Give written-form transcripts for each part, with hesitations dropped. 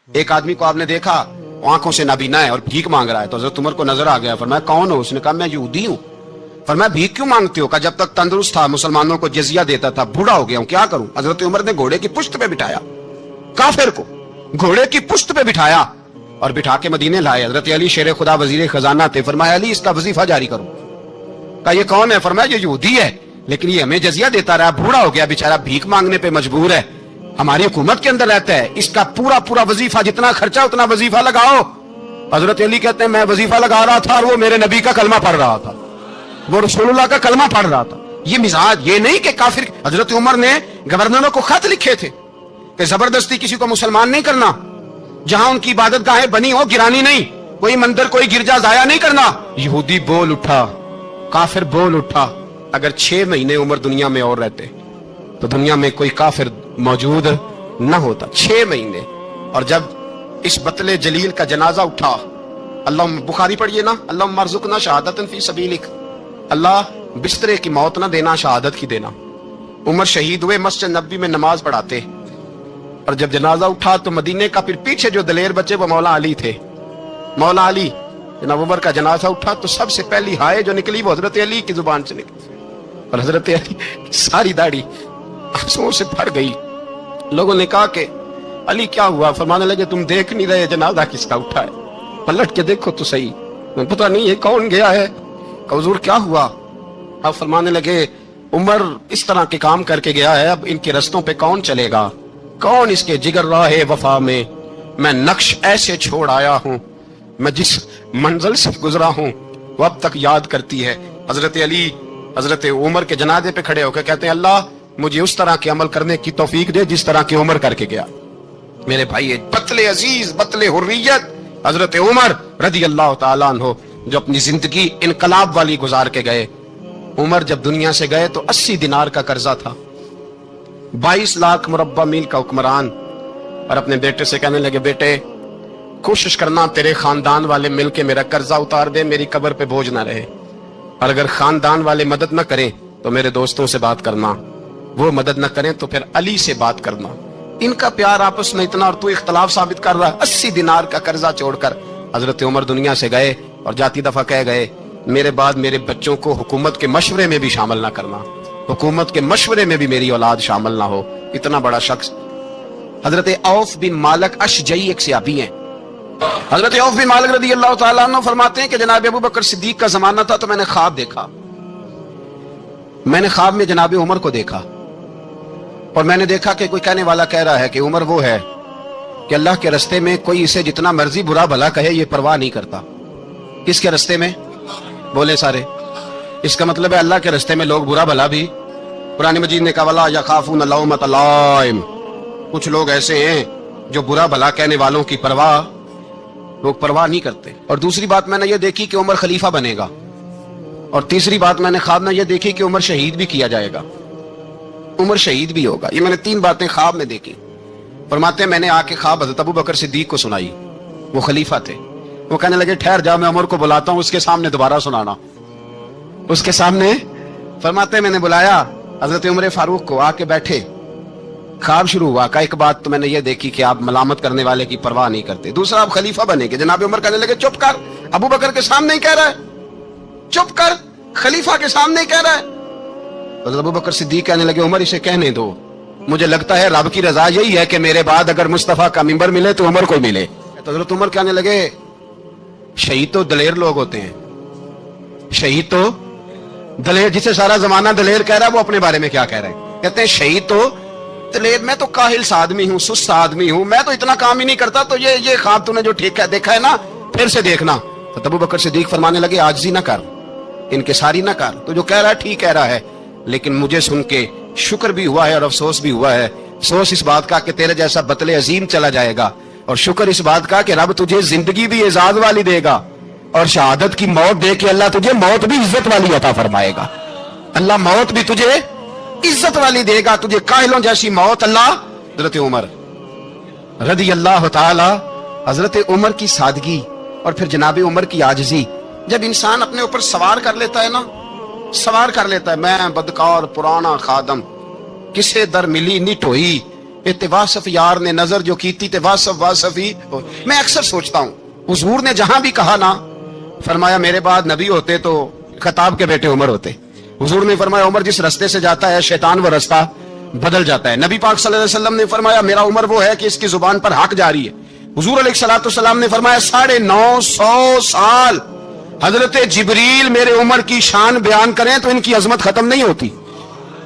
ایک آدمی کو آپ نے دیکھا آنکھوں سے نابینا ہے اور بھیک مانگ رہا ہے، تو حضرت عمر کو نظر آ گیا، فرمایا کون ہو؟ اس نے کہا میں یہودی ہوں۔ فرمایا بھیک کیوں مانگتے ہو؟ کہا جب تک تندرست تھا مسلمانوں کو جزیہ دیتا تھا، بوڑھا ہو گیا ہوں کیا کروں؟ حضرت عمر نے گھوڑے کی پشت پہ بٹھایا، کافر کو گھوڑے کی پشت پہ بٹھایا اور بٹھا کے مدینے لائے۔ حضرت علی شیر خدا وزیر خزانہ تھے، فرمایا علی اس کا وظیفہ جاری کرو۔ کہا یہ کون ہے؟ فرمایا یہ یہودی ہے لیکن یہ ہمیں جزیہ دیتا رہا، بوڑھا ہو گیا بیچارہ، بھیک مانگنے پہ مجبور ہے، ہماری حکومت کے اندر رہتا ہے، اس کا پورا وظیفہ جتنا خرچہ اتنا وظیفہ لگاؤ۔ حضرت علی کہتے ہیں میں وظیفہ لگا رہا تھا اور وہ میرے نبی کا کلمہ پڑھ رہا تھا، وہ رسول اللہ کا کلمہ پڑھ رہا تھا۔ یہ مزاج، یہ نہیں کہ کافر۔ حضرت عمر نے گورنروں کو خط لکھے تھے کہ زبردستی کسی کو مسلمان نہیں کرنا، جہاں ان کی عبادت گاہیں بنی ہو گرانی نہیں، کوئی مندر کوئی گرجا ضائع نہیں کرنا۔ یہودی بول اٹھا، کافر بول اٹھا۔ اگر 6 مہینے عمر دنیا میں اور رہتے تو دنیا میں کوئی کافر موجود نہ ہوتا۔ 6 مہینے۔ اور جب اس بطل جلیل کا جنازہ اٹھا، اللہ بخاری پڑھیے نا، اللہم ارزقنا شہادۃ فی سبیلک، اللہ بسترے کی موت نہ دینا، شہادت کی دینا۔ عمر شہید ہوئے، مسجد نبوی میں نماز پڑھاتے، اور جب جنازہ اٹھا تو مدینے کا پھر پیچھے جو دلیر بچے وہ مولا علی تھے۔ مولا علی، جناب عمر کا جنازہ اٹھا تو سب سے پہلی ہائے جو نکلی وہ حضرت علی کی زبان سے نکلی، اور حضرت علی ساری داڑھی آنسوؤں سے بھر گئی۔ لوگوں نے کہا کہ علی کیا ہوا؟ فرمانے لگے تم دیکھ نہیں رہے جنازہ کس کا اٹھا ہے، پلٹ کے دیکھو تو صحیح، پتہ نہیں ہے کون گیا ہے۔ کہ حضور کیا ہوا؟ اب فرمانے لگے عمر اس طرح کے کام کر کے گیا ہے، اب ان کے رستوں پہ کون چلے گا؟ کون اس کے جگر راہ وفا میں میں نقش ایسے چھوڑ آیا ہوں، میں جس منزل سے گزرا ہوں وہ اب تک یاد کرتی ہے۔ حضرت علی حضرت عمر کے جنازے پہ کھڑے ہو کے کہتے ہیں اللہ مجھے اس طرح کے عمل کرنے کی توفیق دے جس طرح کی عمر کر کے گیا۔ میرے بھائی بطل عزیز، بطل حریت حضرت عمر رضی اللہ تعالیٰ عنہ، جو اپنی زندگی انقلاب والی گزار کے گئے۔ عمر جب دنیا سے گئے تو 80 دینار کا قرضہ تھا، 22 لاکھ مربع میل کا حکمران، اور اپنے بیٹے سے کہنے لگے بیٹے کوشش کرنا تیرے خاندان والے مل کے میرا قرضہ اتار دے، میری قبر پہ بوجھ نہ رہے، اور اگر خاندان والے مدد نہ کریں تو میرے دوستوں سے بات کرنا، وہ مدد نہ کریں تو پھر علی سے بات کرنا۔ ان کا پیار آپس میں اتنا، اور تو اختلاف ثابت کر رہا ہے۔ 80 دینار کا قرضہ چھوڑ کر حضرت عمر دنیا سے گئے، اور جاتی دفعہ کہہ گئے میرے بعد میرے بچوں کو حکومت کے مشورے میں بھی شامل نہ کرنا، حکومت کے مشورے میں بھی میری اولاد شامل نہ ہو۔ اتنا بڑا شخص حضرت عوف بن مالک اشجعی ایک صحابی ہیں۔ حضرت عوف بن مالک رضی اللہ تعالیٰ عنہ فرماتے ہیں کہ جناب ابو بکر صدیق کا زمانہ تھا تو میں نے خواب دیکھا، میں نے خواب میں جناب عمر کو دیکھا، اور میں نے دیکھا کہ کوئی کہنے والا کہہ رہا ہے کہ عمر وہ ہے کہ اللہ کے رستے میں کوئی اسے جتنا مرضی برا بھلا کہے یہ پرواہ نہیں کرتا۔ کس کے رستے میں؟ بولے سارے۔ اس کا مطلب ہے اللہ کے رستے میں لوگ برا بھلا بھی، قرآن مجید نے کہا وَلَا يَخَافُونَ لَوْمَةَ لَائِمٍ، کچھ لوگ ایسے ہیں جو برا بھلا کہنے والوں کی لوگ پرواہ نہیں کرتے۔ اور دوسری بات میں نے یہ دیکھی کہ عمر خلیفہ بنے گا، اور تیسری بات میں نے خواب میں یہ دیکھی کہ عمر شہید بھی کیا جائے گا، عمر شہید بھی ہوگا۔ یہ میں نے 3 باتیں خواب میں دیکھی۔ فرماتے ہیں میں نے آ کے خواب حضرت ابو بکر صدیق کو سنائی، وہ خلیفہ تھے، وہ کہنے لگے ٹھہر جا میں عمر کو بلاتا ہوں، اس کے سامنے دوبارہ سنانا، اس کے سامنے۔ فرماتے ہیں میں نے بلایا حضرت عمر فاروق کو، آ کے بیٹھے، خواب شروع ہوا۔ کہ ایک بات تو میں نے یہ دیکھی کہ آپ ملامت کرنے والے کی پرواہ نہیں کرتے، دوسرا آپ خلیفہ بنے گے۔ جناب عمر کہنے لگے چپ کر، ابو بکر کے سامنے ہی کہہ رہا ہے، چپ کر، خلیفہ کے سامنے ہی کہہ رہا ہے۔ حضرت ابو بکر صدیق کہنے لگے عمر اسے کہنے دو، مجھے لگتا ہے رب کی رضا یہی ہے کہ میرے بعد اگر مصطفیٰ کا منبر ملے تو عمر کو ملے۔ تو حضرت عمر کہنے لگے شہید تو دلیر لوگ ہوتے ہیں، شہید تو دلیر، جسے سارا زمانہ دلیر کہہ رہا ہے وہ اپنے بارے میں کیا کہہ رہے ہیں؟ کہتے ہیں شہید تو دلیر، میں تو کاہل سا آدمی ہوں، سست آدمی ہوں، میں تو اتنا کام ہی نہیں کرتا، تو یہ خواب تو نے جو ٹھیک ہے دیکھا ہے نا پھر سے دیکھنا۔ تو ابو بکر صدیق فرمانے لگے عاجزی نہ کر، انکساری نہ کر، تو جو کہہ رہا ہے ٹھیک کہہ رہا ہے، لیکن مجھے سن کے شکر بھی ہوا ہے اور افسوس بھی ہوا ہے۔ افسوس اس بات کا کہ تیرے جیسا بطل عظیم چلا جائے گا، اور شکر اس بات کا کہ رب تجھے زندگی بھی اعزاز والی دے گا، اور شہادت کی موت دے کے اللہ تجھے موت بھی عزت والی عطا فرمائے گا۔ اللہ موت بھی تجھے عزت والی دے گا، تجھے کاہلوں جیسی موت اللہ۔ حضرت عمر رضی اللہ تعالی، حضرت عمر کی سادگی اور پھر جناب عمر کی عاجزی، جب انسان اپنے اوپر سوار کر لیتا ہے نا، سوار کر لیتا ہے، میں بدکار پرانا خادم، کسے در ملی نٹ ہوئی، इत्ते वासफ यार ने नजर जो की थी ते वासफ वासफी। मैं अक्सर सोचता हूँ, हुजूर ने जहां भी कहा ना, फरमाया मेरे बाद नबी होते तो खताब के बेटे उमर होते। हुजूर ने फरमाया उमर जिस रास्ते से जाता है शैतान वो रास्ता बदल जाता है। नबी पाक सल्लल्लाहु अलैहि वसल्लम ने फरमाया मेरा उमर वो है कि इसकी जुबान पर हक जारी है। हुजूर अलैहिस्सलाम ने फरमाया 950 साल हजरत जिब्रील मेरे उमर की शान बयान करें तो इनकी अजमत खत्म नहीं होती।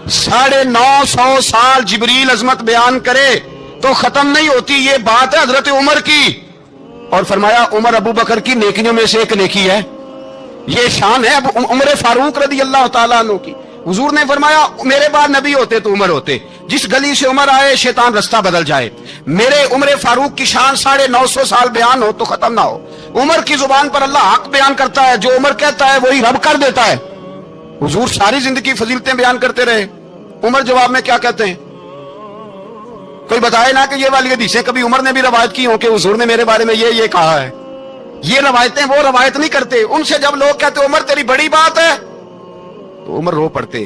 950 साल जिब्रील अजमत बयान करे तो खत्म नहीं होती। ये बात है हजरत उमर की। और फरमाया उमर अबू बकर की नेकियों में से एक नेकी है, ये शान है उमर फारूक रदी अल्लाह ताला अन्हु की। हुजूर ने फरमाया मेरे बाद नबी होते तो उमर होते, जिस गली से उमर आए शैतान रास्ता बदल जाए। मेरे उमर फारूक की शान 950 साल बयान हो तो खत्म ना हो। उमर की जुबान पर अल्लाह हक बयान करता है, जो उमर कहता है वही रब कर देता है। हुजूर सारी जिंदगी फजीलतें बयान करते रहे, उमर जवाब में क्या कहते हैं? कोई बताए ना कि ये वाली हदीसें कभी उमर ने भी रवायत की हो कि हुजूर ने मेरे बारे में ये कहा है। ये रवायतें वो रवायत नहीं करते। उनसे जब लोग कहते उमर तेरी बड़ी बात है तो उमर रो पड़ते,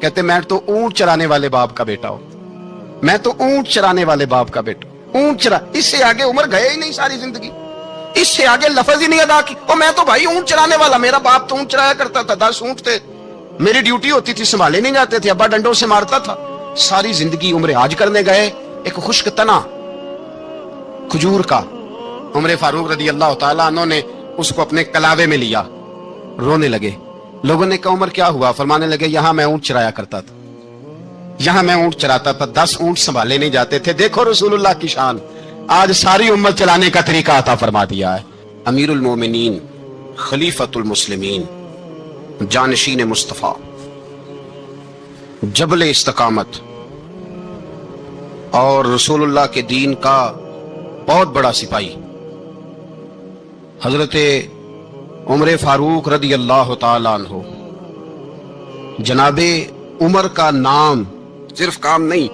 कहते मैं तो ऊंट चराने वाले बाप का बेटा हूं, मैं तो ऊंट चराने वाले बाप का बेटा। ऊंट चरा, इससे आगे उमर गए ही नहीं सारी जिंदगी, इससे आगे लफ्ज ही नहीं अदा की। और मैं तो भाई ऊंट चराने वाला, मेरा बाप तो ऊंट चराया करता था, 10 ऊंट थे, मेरी ड्यूटी होती थी, संभाले नहीं जाते थे, अब्बा डंडों से मारता था। सारी जिंदगी उम्र हाज करने गए, एक खुश्क तना खजूर का उमर फारूक रदी अल्लाह ताला अन्हु ने उसको अपने कलावे में लिया, रोने लगे। लोगों ने कहा उमर क्या हुआ? फरमाने लगे यहां मैं ऊंट चराया करता था, यहां मैं ऊंट चराता था, 10 ऊंट संभाले नहीं जाते थे। देखो रसूलुल्लाह की शान, आज सारी उम्मत चलाने का तरीका अता फरमा दिया है। अमीरुल मोमिनीन, खलीफतुल मुस्लिमीन, जानशीन मुस्तफा, जबल इस्तकामत और रसूलुल्लाह के दीन का बहुत बड़ा सिपाही हजरत उमर फारूक रदी अल्लाह ताला अन्हु। जनाबे उमर का नाम सिर्फ काम नहीं,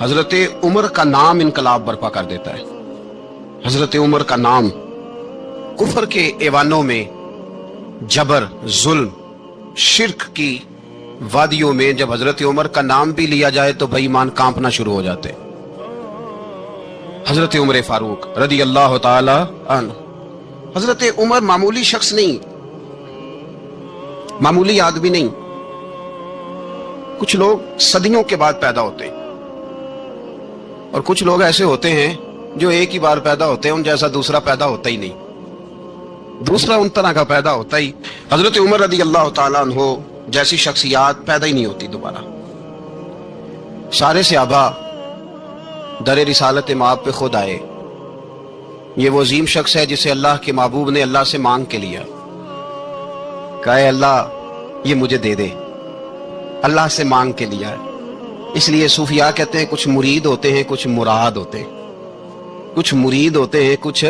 हजरत उमर का नाम इनकलाब बर्पा कर देता है। हजरत उमर का नाम कुफर के ऐवानों में, जबर, जुल्म, शिर्क की वादियों में जब हजरत उमर का नाम भी लिया जाए तो बेईमान कांपना शुरू हो जाते। हजरत उमर फारूक रदी अल्लाह ताला अन्हु। हजरत उमर मामूली शख्स नहीं, मामूली आदमी नहीं। कुछ लोग सदियों के बाद पैदा होते हैं और कुछ लोग ऐसे होते हैं जो एक ही बार पैदा होते हैं, उन जैसा दूसरा पैदा होता ही नहीं, दूसरा उन तरह का पैदा होता ही। हजरत उमर रदी अल्लाह ताला अन्हु जैसी शख्सियात पैदा ही नहीं होती दोबारा। सारे सहाबा दर रिसालत माब पे खुद आए। ये वो अजीम शख्स है जिसे अल्लाह के महबूब ने अल्लाह से मांग के लिया, कहे अल्लाह ये मुझे दे दे, अल्लाह से मांग के लिया है। इसलिए सूफिया कहते हैं कुछ मुरीद होते हैं, कुछ मुराद होते हैं, कुछ मुरीद होते हैं, कुछ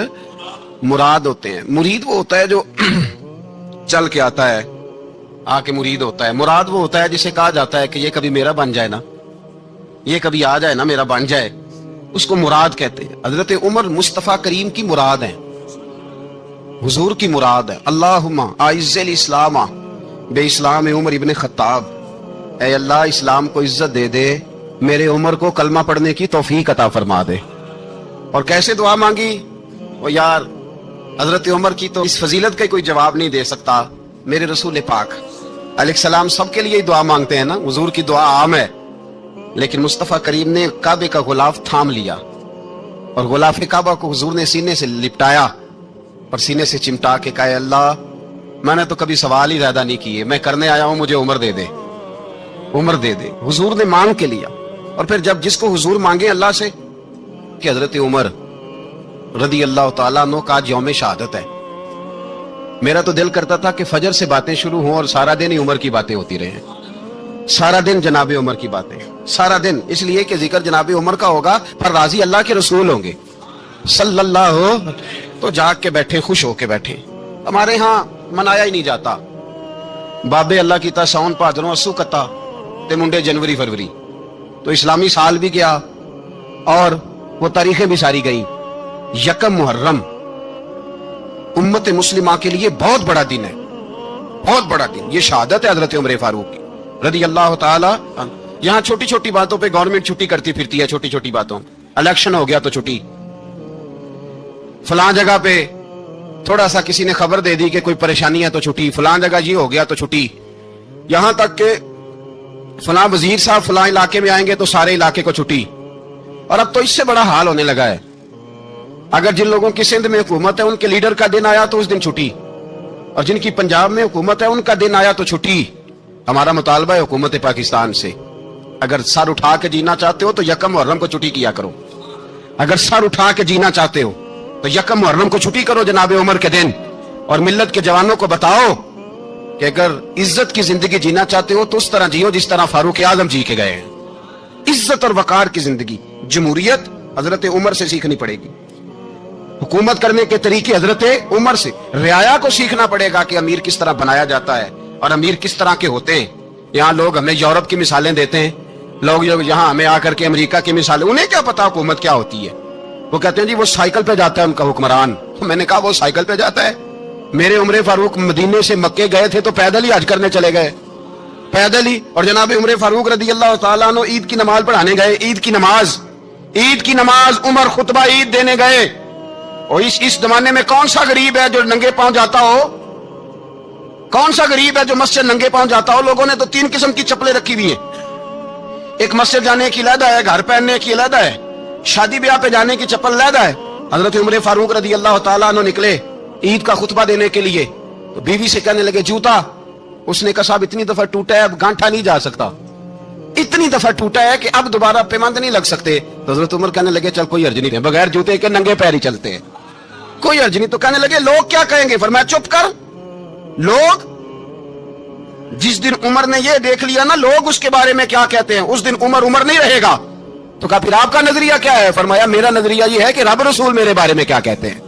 मुराद होते हैं। मुरीद वो होता है जो चल के आता है, आके मुरीद होता है। मुराद वो होता है जिसे कहा जाता है कि ये कभी मेरा बन जाए ना, ये कभी आ जाए ना, मेरा बन जाए, उसको मुराद कहते हैं। हजरत उमर मुस्तफा करीम की मुराद है, हुजूर की मुराद है। अल्लाहुम्मा आइज़्ज़िल इस्लामा बे इस्लाम उमर इब्न खत्ताब, ऐ अल्लाह इस्लाम को इज्जत दे दे, मेरे उमर को कलमा पढ़ने की तौफीक अता फरमा दे। और कैसे दुआ मांगी? वो यार हजरत उमर की तो इस फजीलत का कोई जवाब नहीं दे सकता। मेरे रसूल पाक अलैहिस्सलाम सबके लिए दुआ मांगते हैं ना, हुजूर की दुआ आम है, लेकिन मुस्तफा करीम ने काबे का गुलाफ थाम लिया और गुलाफ काबा को हुजूर ने सीने से लिपटाया और सीने से चिमटा के कहा अल्लाह मैंने तो कभी सवाल ही ज्यादा नहीं किए, मैं करने आया हूं, मुझे उम्र दे दे, उम्र दे दे। हुजूर ने मांग के लिया। और फिर जब जिसको हुजूर मांगे अल्लाह से कि हजरत उमर रदी अल्लाह ताला अन्हु का यौम शहादत है, मेरा तो दिल करता था कि फजर से बातें शुरू हों और सारा दिन ही उमर की बातें होती रहे, सारा दिन जनाबे उमर की बातें, सारा दिन। इसलिए कि जिक्र जनाबे उमर का होगा पर राजी अल्लाह के रसूल होंगे सल्लल्लाहु, तो जाग के बैठे, खुश होके बैठे। हमारे यहाँ मनाया ही नहीं जाता, बाबे अल्लाह की ता साउन भादरों अस्सू कत्ता ते मुंडे जनवरी फरवरी, तो इस्लामी साल भी गया और वो तारीखें भी सारी गई। यकम मुहर्रम उम्मत मुस्लिमा के लिए बहुत बड़ा दिन है, बहुत बड़ा दिन। ये शहादत है हजरत उमर फारूक की रदी अल्लाह ताला। यहां छोटी छोटी बातों पे गवर्नमेंट छुट्टी करती फिरती है, छोटी छोटी बातों, इलेक्शन हो गया तो छुट्टी, फलां जगह पे थोड़ा सा किसी ने खबर दे दी कि कोई परेशानी है तो छुट्टी, फलां जगह ये हो गया तो छुट्टी, यहां तक के फलां वजीर साहब फलां इलाके में आएंगे तो सारे इलाके को छुट्टी। और अब तो इससे बड़ा हाल होने लगा है, अगर जिन लोगों की सिंध में हुकूमत है उनके लीडर का दिन आया तो उस दिन छुट्टी, और जिनकी पंजाब में हुकूमत है उनका दिन आया तो छुट्टी। हमारा मुतालबा है हुकूमत पाकिस्तान से, अगर सर उठा के जीना चाहते हो तो यकम मुहर्रम को छुट्टी किया करो, अगर सर उठा के जीना चाहते हो तो यकम मुहर्रम को छुट्टी करो जनाब उमर के दिन, और मिल्लत के जवानों को बताओ कि अगर इज्जत की जिंदगी जीना चाहते हो तो उस तरह जियो जिस तरह फारूक आजम जी के गए हैं। इज्जत और वकार की जिंदगी, जमहूरियत हजरत उमर से सीखनी पड़ेगी, हुकूमत करने के तरीके हजरत उमर से, रियाया को सीखना पड़ेगा कि अमीर किस तरह बनाया जाता है और अमीर किस तरह के होते हैं। यहाँ लोग हमें यूरोप की मिसालें देते हैं, लोग यहाँ हमें आकर के अमेरिका की मिसालें, उन्हें क्या पता हुकूमत क्या होती है। वो कहते हैं जी वो साइकिल पे जाता है उनका हुक्मरान। तो मैंने कहा वो साइकिल पे जाता है, मेरे उमर फारूक मदीने से मक्के गए थे तो पैदल ही हज करने चले गए, पैदल ही। और जनाब उमर फारूक रदी अल्लाह तआला अन्हु ईद की नमाज पढ़ाने गए, ईद की नमाज उमर खुतबा ईद देने गए। और इस जमाने में कौन सा गरीब है जो नंगे पांव जाता हो, कौन सा गरीब है जो मस्जिद नंगे पांव जाता हो। लोगों ने तो 3 किस्म की चप्पलें रखी हुई है, एक मस्जिद जाने की अलग है, घर पहनने की अलग है, शादी ब्याह पे जाने की चप्पल अलग है। हजरत उमर फारूक रदी अल्लाह तआला अन्हु निकले ईद का खुतबा देने के लिए, तो बीवी से कहने लगे जूता। उसने कहा साहब इतनी दफा टूटा है अब गांठा नहीं जा सकता, इतनी दफा टूटा है कि अब दोबारा पेमंद नहीं लग सकते। तो हजरत उमर कहने लगे चल कोई अर्ज नहीं है, बगैर जूते के नंगे पैर ही चलते हैं, कोई अर्ज नहीं। तो कहने लगे लोग क्या कहेंगे, फरमाया चुप कर, लोग जिस दिन उमर ने ये देख लिया ना लोग उसके बारे में क्या कहते हैं, उस दिन उमर उमर नहीं रहेगा। तो कहा फिर आपका नजरिया क्या है, फरमाया मेरा नजरिया ये है कि रब रसूल मेरे बारे में क्या कहते हैं।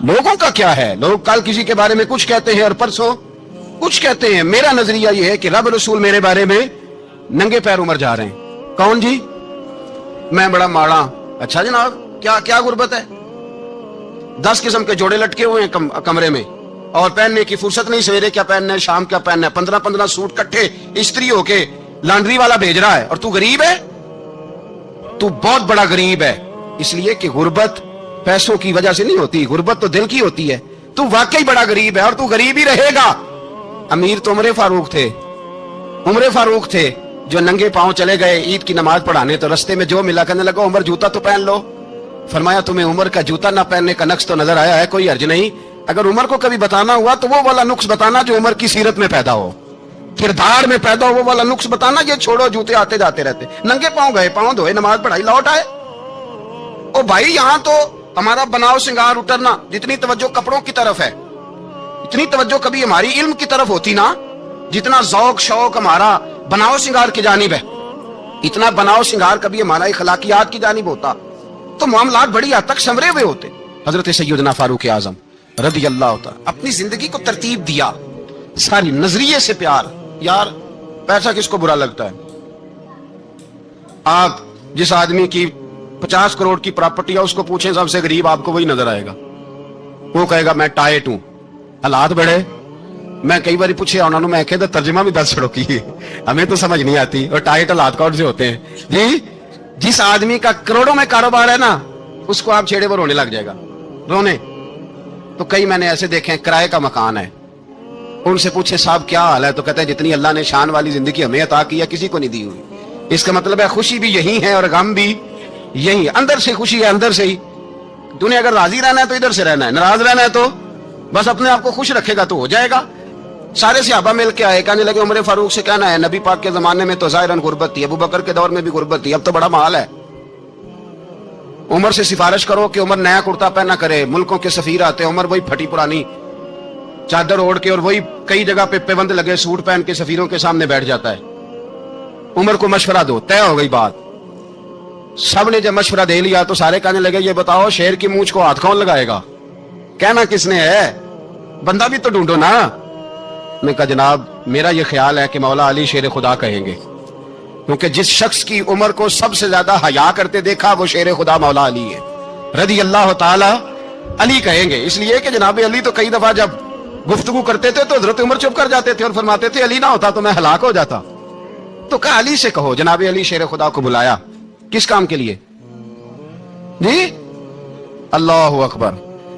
लोगों का क्या है, लोग कल किसी के बारे में कुछ कहते हैं और परसों कुछ कहते हैं, मेरा नजरिया ये है कि रब रसूल मेरे बारे में नंगे पैर उमर जा रहे हैं। कौन जी, मैं बड़ा माड़ा। अच्छा जनाब क्या क्या गुर्बत है, 10 किस्म के जोड़े लटके हुए हैं कमरे में, और पहनने की फुर्सत नहीं, सवेरे क्या पहनना है शाम क्या पहनना है, 15-15 सूट कट्ठे इस्त्री होके लॉन्ड्री वाला भेज रहा है, और तू गरीब है, तू बहुत बड़ा गरीब है। इसलिए कि गुर्बत पैसों की वजह से नहीं होती, गुर्बत तो दिल की होती है। तू वाकई बड़ा गरीब है और तू गरीब ही रहेगा। अमीर तो उमर फारूक थे जो नंगे पांव चले गए ईद की नमाज पढ़ाने, तो रस्ते में जो मिला कहने लगा उमर जूता तो पहन लो। फरमाया तुम्हें उमर का जूता ना पहनने का नक्श तो नजर आया है, कोई अर्ज नहीं। अगर उमर को कभी बताना हुआ तो वो वाला नुक्स बताना जो उमर की सीरत में पैदा हो, किरदार में पैदा हो, वो वाला नुक्स बताना। ये छोड़ो जूते आते जाते रहते, नंगे पांव गए, पांव धोए, नमाज पढ़ाई, लौट आए। ओ भाई यहाँ तो हमारा बनाव सिंगार उतरना, जितनी तवज्जो कपड़ों की तरफ है इतनी तवज्जो कभी हमारी इल्म की तरफ होती ना, जितना ज़ौक शौक हमारा बनाव सिंगार की जानिब है, इतना बनाव सिंगार कभी हमारा इखलाकियात की जानिब होता तो मामलात बड़ी हद तक संवरे हुए होते। हजरत सैयदना फारूक आजम रदी अल्लाह तआला अपनी जिंदगी को तरतीब दिया, सारी नजरिए से प्यार। यार पैसा किसको बुरा लगता है, आप जिस आदमी की 50 करोड़ की प्रॉपर्टी है उसको पूछें सबसे गरीब, आपको वही नजर आएगा। वो कहेगा मैं टाइट हूं, हालात बड़े। मैं कई बार पूछे उन्होंने, मैं कहता तर्जमा भी 10 छोड़ो की, हमें तो समझ नहीं आती, और टाइट हालात कौन से होते हैं जी। जिस आदमी का करोड़ों में कारोबार है ना, उसको आप छेड़े वो रोने लग जाएगा, रोने। तो कई मैंने ऐसे देखे हैं किराए का मकान है, उनसे पूछे साहब क्या हाल है, तो कहते हैं जितनी अल्लाह ने शान वाली जिंदगी हमें अता की है किसी को नहीं दी हुई। इसका मतलब है खुशी भी यही है और गम भी यही, अंदर से खुशी है, अंदर से ही। तूने अगर राजी रहना है तो इधर से रहना है, नाराज रहना है तो बस अपने आप को खुश रखेगा तो हो जाएगा। सारे सहाबा मिल के आए, कहने लगे उमर फारूक से कहना है नबी पाक के जमाने में तो जाहिरन गुर्बत थी, अबू बकर के दौर में भी गुर्बत थी, अब तो बड़ा माल है। उमर से सिफारिश करो कि उमर नया कुर्ता पहना करे, मुल्कों के सफीर आते हैं, उमर वही फटी पुरानी चादर ओढ़ के और वही कई जगह पे पेबंद लगे सूट पहन के सफीरों के सामने बैठ जाता है। उमर को मशवरा दो, तय हो गई बात। सब ने जब मशवरा दे लिया तो सारे कहने लगे ये बताओ शेर की मूंछ को हाथ कौन लगाएगा, कहना किसने है, बंदा भी तो ढूंढो ना। मैं कहा जनाब मेरा ये ख्याल है कि मौला अली शेर खुदा कहेंगे, क्योंकि जिस शख्स की उमर को सबसे ज्यादा हया करते देखा वो शेर खुदा मौला अली है रदी अल्लाह ताला अली कहेंगे। इसलिए कि जनाब अली तो कई दफा जब गुफ्तगू करते थे तो हजरत उमर चुप कर जाते थे और फरमाते थे अली ना होता तो मैं हलाक हो जाता। تو کہا علی سے کہو. جناب علی شیر خدا کو بلایا. کس کام کے لیے جی؟ اللہ اکبر.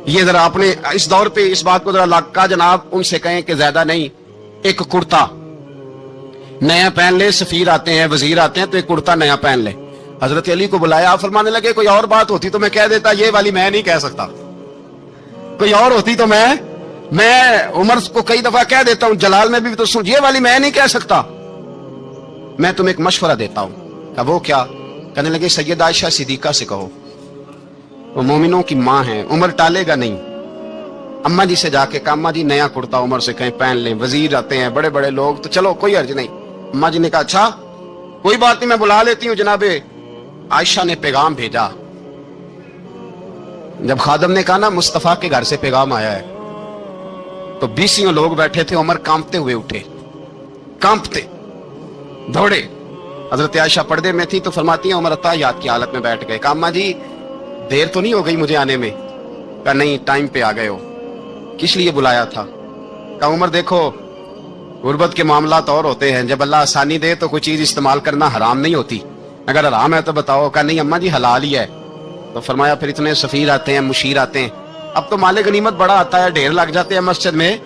یہ ذرا اپنے اس دور پہ اس بات کو ذرا لگا جناب ان سے کہیں کہ زیادہ نہیں, ایک کرتا نیا پہن لے, سفیر آتے ہیں وزیر آتے ہیں تو ایک کرتا نیا پہن لے. حضرت علی کو بلایا. فرمانے لگے کوئی اور بات ہوتی تو میں کہہ دیتا, یہ والی میں نہیں کہہ سکتا. کوئی اور ہوتی تو میں عمر کو کئی دفعہ کہہ دیتا ہوں, جلال میں بھی تو سن, یہ والی میں نہیں کہہ سکتا. میں تمہیں ایک مشورہ دیتا ہوں. کہ وہ کیا؟ کہنے لگے سیدہ عائشہ صدیقہ سے کہو, وہ مومنوں کی ماں ہیں, عمر ٹالے گا نہیں. اماں جی سے جا کے کہ اماں جی نیا کرتا عمر سے کہیں پہن لیں, وزیر آتے ہیں بڑے بڑے لوگ تو چلو کوئی حرج نہیں. اماں جی نے کہا اچھا کوئی بات نہیں میں بلا لیتی ہوں. جناب عائشہ نے پیغام بھیجا. جب خادم نے کہا نا مصطفیٰ کے گھر سے پیغام آیا ہے, تو 20 لوگ بیٹھے تھے. عمر کانپتے ہوئے اٹھے, کانپتے دوڑے. حضرت عائشہ پردے میں تھی تو فرماتی ہیں عمر اتحیات کی حالت میں بیٹھ گئے. کہا اماں جی دیر تو نہیں ہو گئی مجھے آنے میں؟ کہا نہیں ٹائم پہ آ گئے ہو. کس لیے بلایا تھا؟ کہا عمر دیکھو غربت کے معاملات اور ہوتے ہیں, جب اللہ آسانی دے تو کوئی چیز استعمال کرنا حرام نہیں ہوتی, اگر حرام ہے تو بتاؤ. کہا نہیں اماں جی حلال ہی ہے. تو فرمایا پھر اتنے سفیر آتے ہیں, مشیر آتے ہیں, اب تو مال غنیمت بڑا آتا ہے, ڈھیر لگ جاتے ہیں مسجد میں,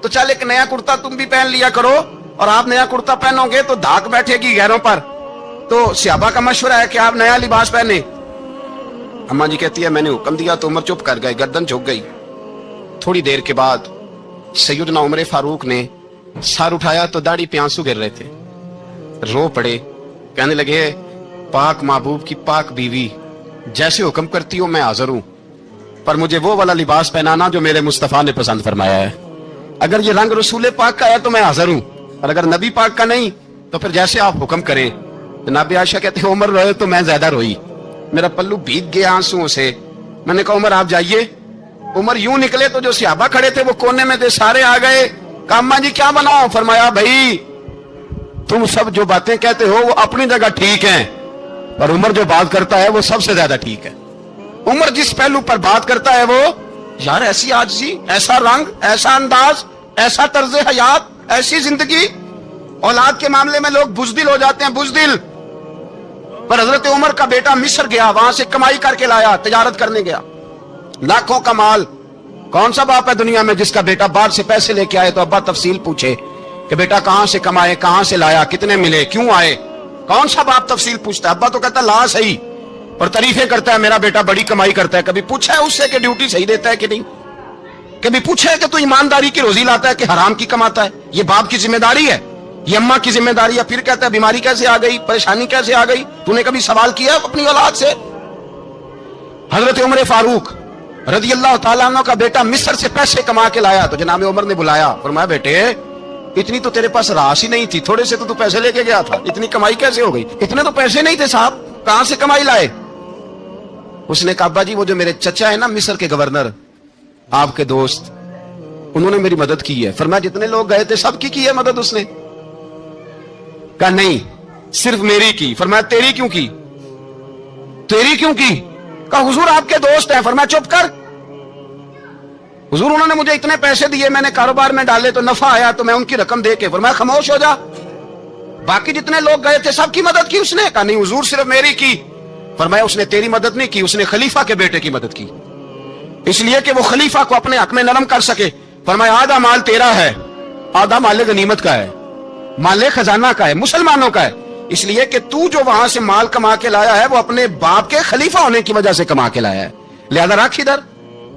تو چل ایک نیا کرتا تم بھی پہن لیا کرو, اور آپ نیا کرتا پہنو گے تو دھاک بیٹھے گی غیروں پر. تو صحابہ کا مشورہ ہے کہ آپ نیا لباس پہنے. اماں جی کہتی ہے میں نے حکم دیا تو عمر چپ کر گئے, گردن جھک گئی. تھوڑی دیر کے بعد سیدنا عمر فاروق نے سر اٹھایا تو داڑھی پہ آنسو گر رہے تھے, رو پڑے. کہنے لگے پاک محبوب کی پاک بیوی, جیسے حکم کرتی ہو میں حاضر ہوں, پر مجھے وہ والا لباس پہنانا جو میرے مصطفیٰ نے پسند فرمایا ہے. اگر یہ رنگ رسول پاک کا ہے تو میں حاضر ہوں, اور اگر نبی پاک کا نہیں تو پھر جیسے آپ حکم کریں. جناب عائشہ کہتے ہیں عمر روئے تو میں زیادہ روئی, میرا پلو بھیگ گیا آنسوؤں سے. میں نے کہا عمر آپ جائیے. عمر یوں نکلے تو جو صحابہ کھڑے تھے وہ کونے میں تھے, سارے آ گئے. کہا اماں جی کیا بناؤ؟ فرمایا بھائی تم سب جو باتیں کہتے ہو وہ اپنی جگہ ٹھیک ہیں, پر عمر جو بات کرتا ہے وہ سب سے زیادہ ٹھیک ہے. عمر جس پہلو پر بات کرتا ہے وہ, یار ایسی عاجزی, ایسا رنگ, ایسا انداز, ایسا طرز حیات, ایسی زندگی. اولاد کے معاملے میں لوگ بزدل ہو جاتے ہیں, بزدل. پر حضرت عمر کا بیٹا مصر گیا, وہاں سے کمائی کر کے لایا, تجارت کرنے گیا, لاکھوں کا مال. کون سا باپ ہے دنیا میں جس کا بیٹا باہر سے پیسے لے کے آئے تو ابا تفصیل پوچھے کہ بیٹا کہاں سے کمائے, کہاں سے لایا, کتنے ملے, کیوں آئے؟ کون سا باپ تفصیل پوچھتا ہے؟ ابا تو کہتا لا صحیح, اور تعریفیں کرتا ہے میرا بیٹا بڑی کمائی کرتا ہے. کبھی پوچھا ہے اس سے کہ ڈیوٹی صحیح دیتا ہے کہ نہیں؟ کبھی پوچھا ہے کہ تو ایمانداری کی روزی لاتا ہے کہ حرام کی کماتا ہے؟ یہ باپ کی ذمہ داری ہے, یہ اماں کی ذمہ داری ہے. پھر کہتا ہے بیماری کیسے آ گئی, پریشانی کیسے آ گئی؟ تو نے کبھی سوال کیا اپنی اولاد سے؟ حضرت عمر فاروق رضی اللہ تعالیٰ عنہ کا بیٹا مصر سے پیسے کما کے لایا تو جناب عمر نے بلایا, فرمایا بیٹے اتنی تو تیرے پاس راس ہی نہیں تھی, تھوڑے سے تو پیسے لے کے گیا تھا, اتنی کمائی کیسے ہو گئی؟ اتنے تو پیسے نہیں تھے صاحب, کہاں سے کمائی لائے؟ اس نے کہا ابا جی وہ جو میرے چچا ہے نا مصر کے گورنر, آپ کے دوست, انہوں نے میری مدد کی ہے. فرمایا جتنے لوگ گئے تھے سب کی ہے مدد اس نے؟ کہا نہیں صرف میری کی. فرمایا تیری کیوں کی؟ تیری کیوں کی؟ کہا حضور آپ کے دوست ہیں. فرمایا چپ کر, حضور انہوں نے مجھے اتنے پیسے دیے, میں نے کاروبار میں ڈالے تو نفع آیا تو میں ان کی رقم دے کے. فرمایا خاموش ہو جا, باقی جتنے لوگ گئے تھے سب کی مدد کی اس نے؟ کہا نہیں حضور صرف میری کی. فرمایا اس نے تیری مدد نہیں کی, اس نے خلیفہ کے بیٹے کی مدد کی, اس لیے کہ وہ خلیفہ کو اپنے حق میں نرم کر سکے. فرمایا آدھا مال تیرا ہے, آدھا مال غنیمت کا ہے, مال خزانہ کا ہے, مسلمانوں کا ہے, اس لیے کہ تو جو وہاں سے مال کما کے لایا ہے وہ اپنے باپ کے خلیفہ ہونے کی وجہ سے کما کے لایا ہے, لہذا رکھ ادھر.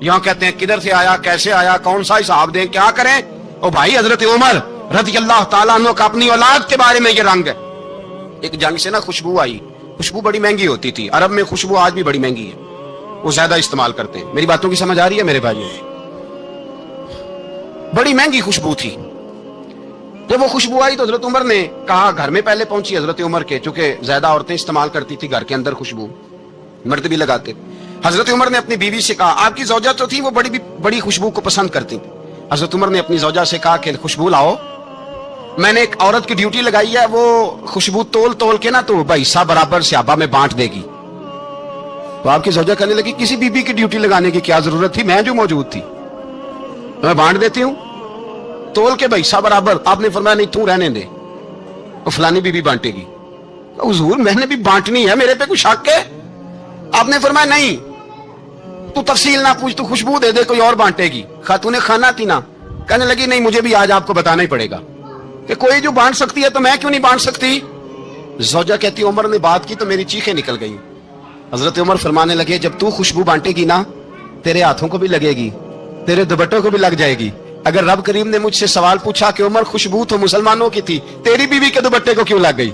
یہاں کہتے ہیں کدھر سے آیا, کیسے آیا, کون سا حساب دیں, کیا کریں؟ او بھائی حضرت عمر رضی اللہ تعالیٰ عنہ کا اپنی اولاد کے بارے میں یہ رنگ ہے. ایک جنگ سے نا خوشبو آئی, خوشبو بڑی مہنگی ہوتی تھی, عرب میں خوشبو آج بھی بڑی مہنگی ہے, وہ زیادہ استعمال کرتے ہیں. میری باتوں کی سمجھ آ رہی ہے میرے بھائیوں؟ بڑی مہنگی خوشبو تھی. جب وہ خوشبو آئی تو حضرت عمر نے کہا, گھر میں پہلے پہنچی حضرت عمر کے, چونکہ زیادہ عورتیں استعمال کرتی تھی گھر کے اندر خوشبو, مرد بھی لگاتے. حضرت عمر نے اپنی بیوی سے کہا, آپ کی زوجہ تو تھی وہ بڑی خوشبو کو پسند کرتی. حضرت عمر نے اپنی زوجہ سے کہا کہ خوشبو لاؤ, میں نے ایک عورت کی ڈیوٹی لگائی ہے, وہ خوشبو تول کے نا تو حصہ برابر صحابہ میں بانٹ دے گی. تو آپ کی زوجہ کہنے لگی کسی بیوی کی ڈیوٹی لگانے کی کیا ضرورت تھی, میں جو موجود تھی میں بانٹ دیتی ہوں, تول کے حصہ برابر. آپ نے فرمایا نہیں تو رہنے دے, वो फलानी बीवी बांटेगी। हुजूर मैंने भी बांटनी है, मेरे पे कुछ शक है? आपने फरमाया नहीं, तू तफसील ना पूछ, तू खुशबू दे दे, कोई और बांटेगी। खातूने खाना थी ना, कहने लगी नहीं मुझे भी आज आपको बताना ही पड़ेगा कि कोई जो बांट सकती है तो मैं क्यों नहीं बांट सकती। ज़ौजा कहती उमर ने बात की तो मेरी चीखें निकल गई। हजरत उमर फरमाने लगे जब तू खुशबू बांटेगी ना, तेरे हाथों को भी लगेगी, तेरे दुपट्टों को भी लग जाएगी। अगर रब करीम ने मुझसे सवाल पूछा कि उमर खुशबू तो मुसलमानों की थी, तेरी बीवी के दुपट्टे को क्यों लग गई,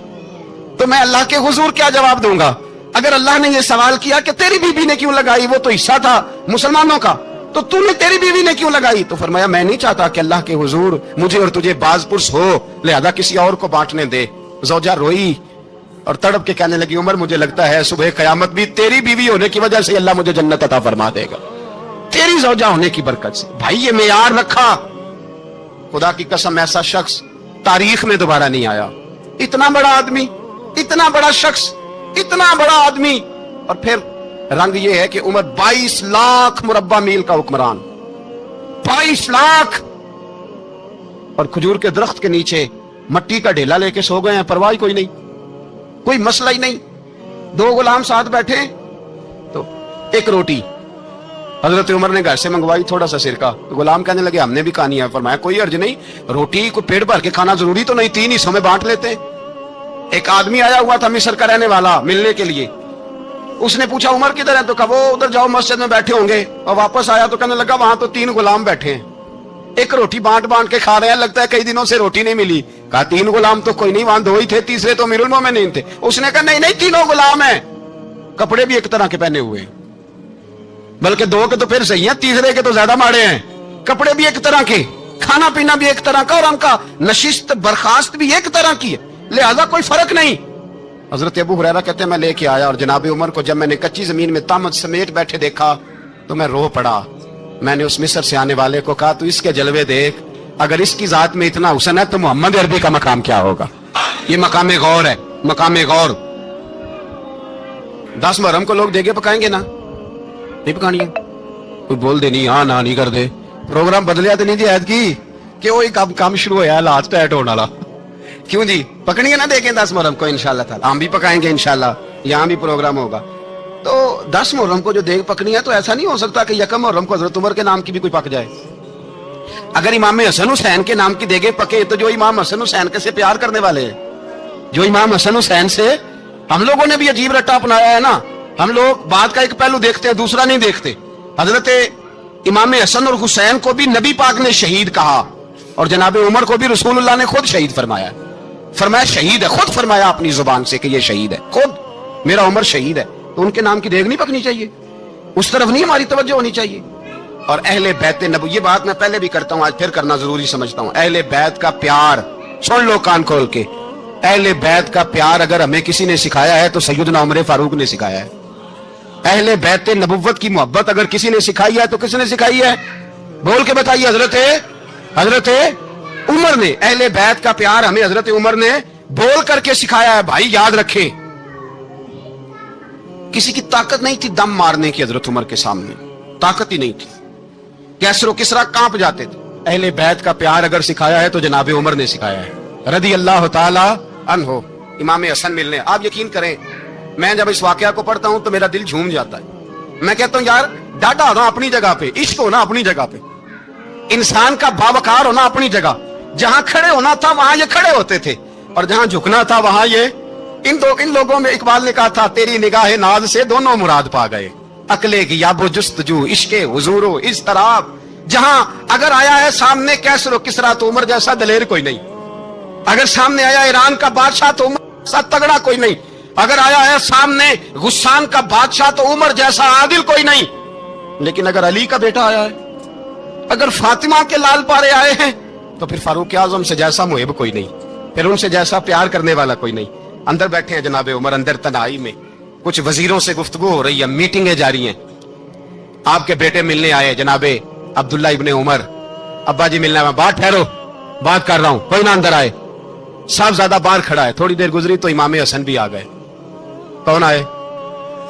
तो मैं अल्लाह के हुजूर क्या जवाब दूंगा? अगर अल्लाह ने यह सवाल किया कि तेरी बीवी ने क्यों लगाई, वो तो हिस्सा था मुसलमानों का, तो तूने तेरी बीवी ने क्यों लगाई? तो फरमाया मैं नहीं चाहता कि अल्लाह के हुजूर मुझे और तुझे बाजपुरस हो, लिहाजा किसी और को बांटने दे। ज़ौजा रोई और तड़प के कहने लगी उमर मुझे लगता है सुबह कयामत भी तेरी बीवी होने की वजह से अल्लाह मुझे जन्नत अता फरमा देगा, तेरी ज़ौजा होने की बरकत से। भाई ये मेयार रखा, खुदा की कसम ऐसा शख्स तारीख में दोबारा नहीं आया। इतना बड़ा आदमी, इतना बड़ा शख्स, इतना बड़ा आदमी, और फिर रंग ये है कि उमर 22 लाख मुरब्बा मील का हुक्मरान, 22 लाख, और खजूर के दरख्त के नीचे मट्टी का ढेला लेके सो गए हैं, परवाह कोई नहीं, कोई मसला ही नहीं। 2 गुलाम साथ बैठे तो एक रोटी हजरत उमर ने घर से मंगवाई, थोड़ा सा सिरका। तो गुलाम कहने लगे हमने भी खानी है। फरमाया कोई अर्ज नहीं, रोटी को पेट भर के खाना जरूरी तो नहीं, 3 हिस्सों में बांट लेते। एक आदमी आया हुआ था मिस्र का रहने वाला मिलने के लिए, उसने पूछा उमर किधर है, तो कहा वो उधर जाओ मस्जिद में बैठे होंगे। और वापस आया तो कहने लगा वहां तो 3 गुलाम बैठे हैं, एक रोटी बांट बांट के खा रहे हैं, लगता है कई दिनों से रोटी नहीं मिली। कहा 3 गुलाम तो कोई नहीं, वहां 2 ही थे, तीसरे तो अमीरुल मोमिनीन थे। उसने कहा नहीं नहीं 3 गुलाम है, कपड़े भी एक तरह के पहने हुए, बल्कि 2 के तो फिर सही है, तीसरे के तो ज्यादा माड़े हैं। कपड़े भी एक तरह के, खाना पीना भी एक तरह का, और उनका नशिस्त बर्खास्त भी एक तरह की है, लिहाजा कोई फर्क नहीं। हजरत अबू हुरैरा कहते हैं मैं लेके आया, और जनाब उमर को जब मैंने कच्ची जमीन में तामत समेट बैठे देखा तो मैं रो पड़ा। मैंने उस मिस्र से आने वाले को कहा तू इसके जलवे देख, अगर इसकी जात में इतना हुस्न है तो मोहम्मद अरबी का मकाम क्या होगा। ये मकाम गौर है, मकाम गौर। 10 मुहर्रम को लोग देगे पकाएंगे ना, नहीं पकानी है, कोई बोल दे नहीं, हाँ ना नहीं कर दे, प्रोग्राम बदलिया तो नहीं जी ऐद की कि वो काम शुरू होया लास्ट टाइट होने वाला, क्यों जी पकड़िए ना देखें 10 मुहर्रम को इंशाल्लाह ताला, हम भी पकाएंगे इंशाल्लाह, यहाँ भी प्रोग्राम होगा। तो 10 मुहर्रम को जो देग पकनी है तो ऐसा नहीं हो सकता कि 1 मुहर्रम को हजरत उमर के नाम की भी कोई पक जाए। अगर इमाम हसन हुसैन के नाम की देगे पके तो जो इमाम हसन हुसैन से प्यार करने वाले हैं, जो इमाम हसन हुसैन से, हम लोगों ने भी अजीब रट्टा अपनाया है ना, हम लोग बात का एक पहलू देखते हैं दूसरा नहीं देखते। हजरत इमाम हसन और हुसैन को भी नबी पाक ने शहीद कहा, और जनाब उमर को भी रसूलुल्लाह ने खुद शहीद फरमाया। फरमाया शहीद है, खुद फरमाया अपनी जुबान से कि ये शहीद है, खुद मेरा उमर शहीद है। तो उनके नाम की देग नहीं पकनी चाहिए, उस तरफ नहीं हमारी तवज्जो होनी चाहिए। और अहले बैत नबू, ये बात मैं पहले भी करता हूं, आज फिर करना जरूरी समझता हूं। अहले बैत का प्यार सुन लो कान खोल के, अहले बैत का प्यार अगर हमें किसी ने सिखाया है तो सैयदना उमर फारूक ने सिखाया है। अहले बैत नबुव्वत की मोहब्बत अगर किसी ने सिखाई है तो किसने सिखाई है, बोल के बताइए। हजरत उमर ने, अहले बैत का प्यार हमें हजरत उमर ने बोल करके सिखाया है। भाई याद रखे, किसी की ताकत नहीं थी दम मारने की, हजरत उमर के सामने ताकत ही नहीं थी, कैसरो किसरा कांप जाते थे। अहले बैत का प्यार अगर सिखाया है तो जनाब उमर ने सिखाया है, रदी अल्लाह ताला अन्हो। इमाम हसन मिलने, आप यकीन करें मैं जब इस वाकया को पढ़ता हूं तो मेरा दिल झूम जाता है। मैं कहता हूं यार डाटा होना अपनी जगह पे, इश्क होना अपनी जगह पे, इंसान का बावकार होना अपनी जगह, जहां खड़े होना था वहां ये खड़े होते थे, और जहां झुकना था वहां ये, इन लोगों में इकबाल ने कहा था तेरी निगाह नाज से दोनों मुराद पा गए, अकले की याबो जुस्तजू इश्के हुजूरो इस तरह। जहां अगर आया है सामने कैसरो किसरा तो उमर जैसा दलेर कोई नहीं, अगर सामने आया ईरान का बादशाह तो उमर जैसा तगड़ा कोई नहीं, अगर आया है सामने गुस्सान का बादशाह तो उमर जैसा आदिल कोई नहीं। लेकिन अगर अली का बेटा आया है, अगर फातिमा के लाल पारे आए हैं, तो फिर फारूक आजम से जैसा मुहिब कोई नहीं, फिर उनसे जैसा प्यार करने वाला कोई नहीं। अंदर बैठे हैं जनाब उमर, अंदर तन्हाई में कुछ वजीरों से गुफ्तगू हो रही है, मीटिंगें जारी हैं। आपके बेटे मिलने आए जनाबे अब्दुल्ला इब्ने उमर, अब्बा जी मिलने में, बात ठहरो बात कर रहा हूं, कोई ना अंदर आए। साहबजादा बाहर खड़ा है, थोड़ी देर गुजरी तो इमाम हसन भी आ गए। कौन आए?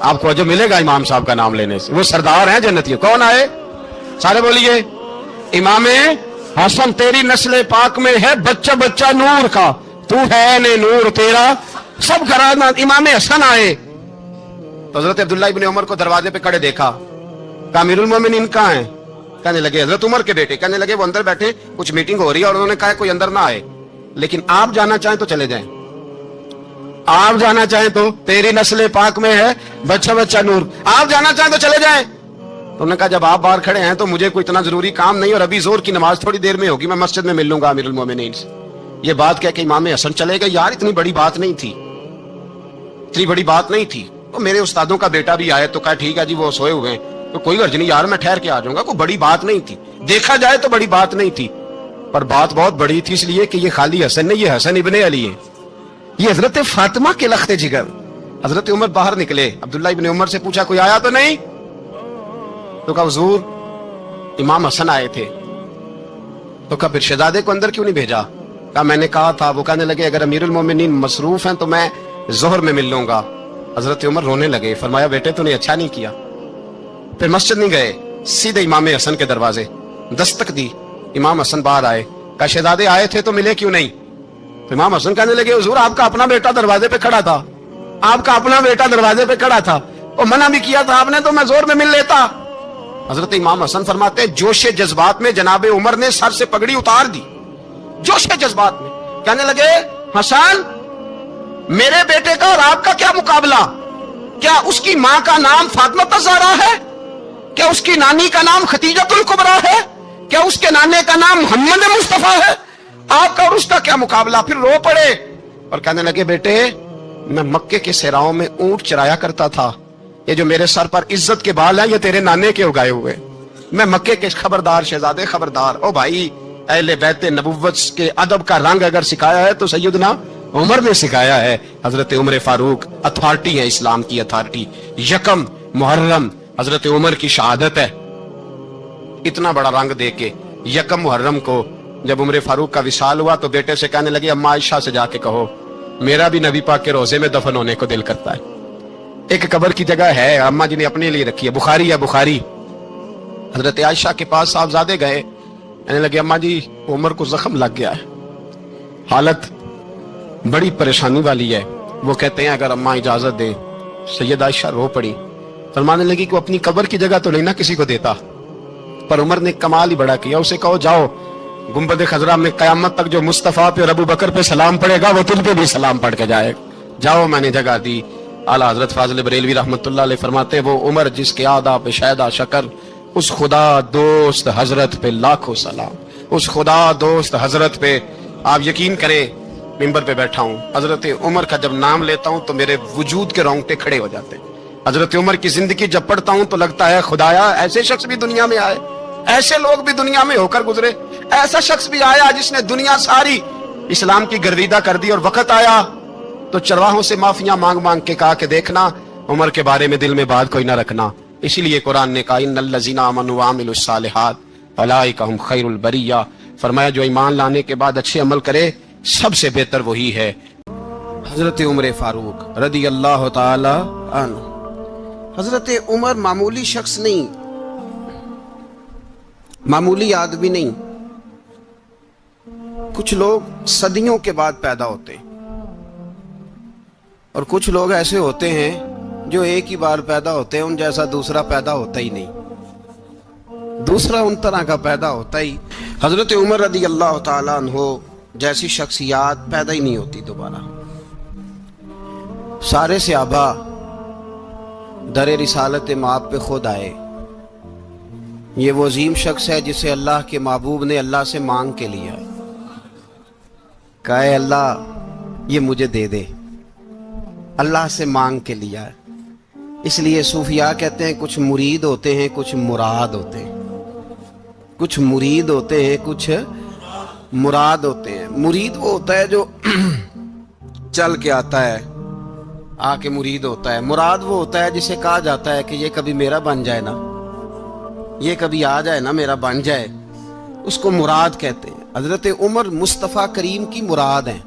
आपको जो मिलेगा इमाम साहब का नाम लेने से, वो सरदार हैं जन्नती। कौन आए? सारे बोलिए। इमाम हसन तेरी नस्ल पाक में है बच्चा बच्चा नूर का, तू है ने नूर तेरा सब घराना। इमाम हसन आए तो हजरत अब्दुल्ला इब्ने उमर को दरवाजे पे खड़े देखा, कहा अमीरुल मोमिनीन कहाँ हैं? कहने लगे हजरत उमर के बेटे। कहने लगे वो अंदर बैठे, कुछ मीटिंग हो रही है और उन्होंने कहा कोई अंदर ना आए, लेकिन आप जाना चाहें तो चले जाएं, आप जाना चाहें तो, तेरी नस्ल पाक में है बच्चा बच्चा नूर, आप जाना चाहें तो चले जाएं। तो उन्होंने कहा जब आप बाहर खड़े हैं तो मुझे कोई इतना जरूरी काम नहीं, और अभी जोर की नमाज थोड़ी देर में होगी, मैं मस्जिद में मिल लूंगा अमीरुल मोमिनीन से। ये बात कह के इमाम हसन चले गए। यार इतनी बड़ी बात नहीं थी, इतनी बड़ी बात नहीं थी। तो मेरे उस्तादों का बेटा भी आया तो कहा ठीक है जी वो सोए हुए हैं, तो कोई गर्ज नहीं यार, मैं ठहर के आ जाऊंगा, कोई बड़ी बात नहीं थी, देखा जाए तो बड़ी बात नहीं थी, पर बात बहुत बड़ी थी, इसलिए कि ये खाली हसन नहीं, ये हसन इब्ने अली है, ये हजरत फातिमा के लख्त जिगर। हजरत उमर बाहर निकले, अब्दुल्ला इब्ने उमर से पूछा कोई आया तो नहीं? तो कहा हुजूर इमाम हसन आए थे। तो कहा फिर शहजादे को अंदर क्यों नहीं भेजा? कहा मैंने कहा था। वो कहने लगे अगर अमीरुल मोमिनीन मसरूफ हैं तो मैं जोहर में मिल लूंगा। हजरत उमर रोने लगे, फरमाया बेटे तूने अच्छा नहीं किया। फिर मस्जिद नहीं गए, सीधे इमाम हसन के दरवाजे दस्तक दी। इमाम हसन बाहर आए, कहा शहजादे आए थे तो मिले क्यों नहीं? तो इमाम हसन कहने लगे हुजूर आपका अपना बेटा दरवाजे पे खड़ा था, आपका अपना बेटा दरवाजे पे खड़ा था, और मना भी किया था आपने, तो मैं जोर में मिल लेता। हजरत इमाम हसन फरमाते जोशे जज्बात में जनाबे उमर ने सर से पगड़ी उतार दी, जोशे जज्बात में। कहने लगे हसन मेरे बेटे का और आपका क्या मुकाबला? क्या उसकी मां का नाम फातिमा ज़हरा है? क्या उसकी नानी का नाम खतीजतुल कुबरा है? क्या उसके नाने का नाम मोहम्मद मुस्तफा है? आपका और उसका क्या मुकाबला? फिर रो पड़े और कहने लगे बेटे मैं मक्के के सेराओं में ऊंट चराया करता था, ये जो मेरे सर पर इज्जत के बाल हैं ये तेरे नाने के उगाए हुए, मैं मक्के के खबरदार शहजादे खबरदार। ओ भाई अहले बैत नबुव्वत के अदब का रंग अगर सिखाया है तो सैयदना उमर ने सिखाया है। हजरत उमर फारूक अथॉरिटी है, इस्लाम की अथॉरिटी। यकम मुहर्रम हजरत उमर की शहादत है। इतना बड़ा रंग दे के यकम मुहर्रम को जब उमर फारूक का विशाल हुआ तो बेटे से कहने लगे अम्मा आयशा से जाके कहो मेरा भी नबी पाक के रोजे में दफन होने को दिल करता है। एक कब्र की जगह है अम्मा जी ने अपने लिए रखी है, बुखारी है बुखारी। हजरत आयशा के पास साहबजादे गए, कहने लगे अम्मा जी उमर को जख्म लग गया है, हालत बड़ी परेशानी वाली है। वो कहते हैं अगर अम्मा इजाजत दे। सैयद आयशा रो पड़ी, फरमाने लगी कि अपनी कब्र की जगह तो नहीं ना किसी को देता, पर उमर ने कमाल ही बड़ा किया, उसे कहो जाओ गुंबद खजरा में कयामत तक जो मुस्तफा पे और अबू बकर पे सलाम पड़ेगा वो तुझ पे भी सलाम पढ़ के जाए, जाओ मैंने जगह दी। आला हजरत फाजिल बरेलवी रहमतुल्लाह अलैह फरमाते वो उमर जिसके आदा पे शायदा शकर, उस खुदा दोस्त हजरत पे लाखों सलाम, उस खुदा दोस्त हजरत पे। आप यकीन करें मिंबर पे बैठा हूं, हजरत उमर का जब नाम लेता हूं तो मेरे वजूद के रोंगटे खड़े हो जाते हैं। हजरत उमर की जिंदगी जब पढ़ता हूं तो लगता है खुदाया ऐसे शख्स भी दुनिया में आए, ऐसे लोग भी दुनिया में होकर गुजरे, ऐसा शख्स भी आया जिसने दुनिया सारी इस्लाम की गर्विदा कर दी, और वक्त आया तो चरवाहों से माफिया मांग मांग के कहा कि देखना उमर के बारे में दिल में बात कोई ना रखना। इसीलिए कुरान ने कहा इन्नल्लज़ीना आमनू व अमिलुस सालिहात उलाइका हुम खैरुल बरिया, फरमाया जो ईमान लाने के बाद अच्छे अमल करे सबसे बेहतर वही है। हजरत उमर फारूक रदी अल्लाह ताला अन्हु। हजरत उमर मामूली शख्स नहीं, मामूली आदमी नहीं। कुछ लोग सदियों के बाद पैदा होते हैं और कुछ लोग ऐसे होते हैं जो एक ही बार पैदा होते हैं, उन जैसा दूसरा पैदा होता ही नहीं, दूसरा उन तरह का पैदा होता ही। हजरत उमर रदी अल्लाह ताला अन्हु जैसी शख्सियत पैदा ही नहीं होती दोबारा। सारे सहाबा दर रिसालत माप पे खुद आए। ये वो अजीम शख्स है जिसे अल्लाह के महबूब ने अल्लाह से मांग के लिया, कहा अल्लाह ये मुझे दे दे, अल्लाह से मांग के लिया है। इसलिए सूफिया कहते हैं कुछ मुरीद होते हैं कुछ मुराद होते हैं, कुछ मुरीद होते हैं कुछ मुराद होते हैं। मुरीद वो होता है जो चल के आता है आके मुरीद होता है। मुराद वो होता है जिसे कहा जाता है कि ये कभी मेरा बन जाए ना, ये कभी आ जाए ना मेरा बन जाए, उसको मुराद कहते हैं। हजरत उमर मुस्तफ़ा करीम की मुराद है,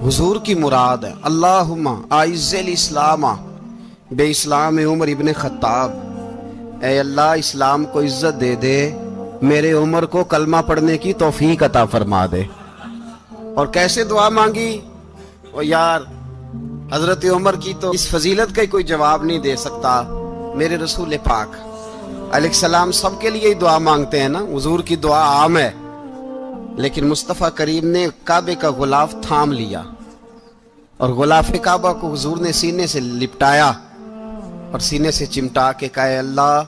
हुजूर की मुराद है। अल्लाहुम्मा आइज़्ज़िल इस्लामा बे इस्लाम उमर इब्ने खत्ताब, ऐ अल्लाह इस्लाम को इज्जत दे दे, मेरे उमर को कलमा पढ़ने की तौफीक अता फरमा दे। اور کیسے دعا مانگی؟ او یار حضرت عمر کی تو اس فضیلت کا کوئی جواب نہیں دے سکتا۔ میرے رسول پاک علیہ السلام سب کے لیے ہی دعا مانگتے ہیں نا، حضور کی دعا عام ہے، لیکن مصطفیٰ کریم نے کعبے کا غلاف تھام لیا اور غلاف کعبہ کو حضور نے سینے سے لپٹایا اور سینے سے چمٹا کے کہا اے اللہ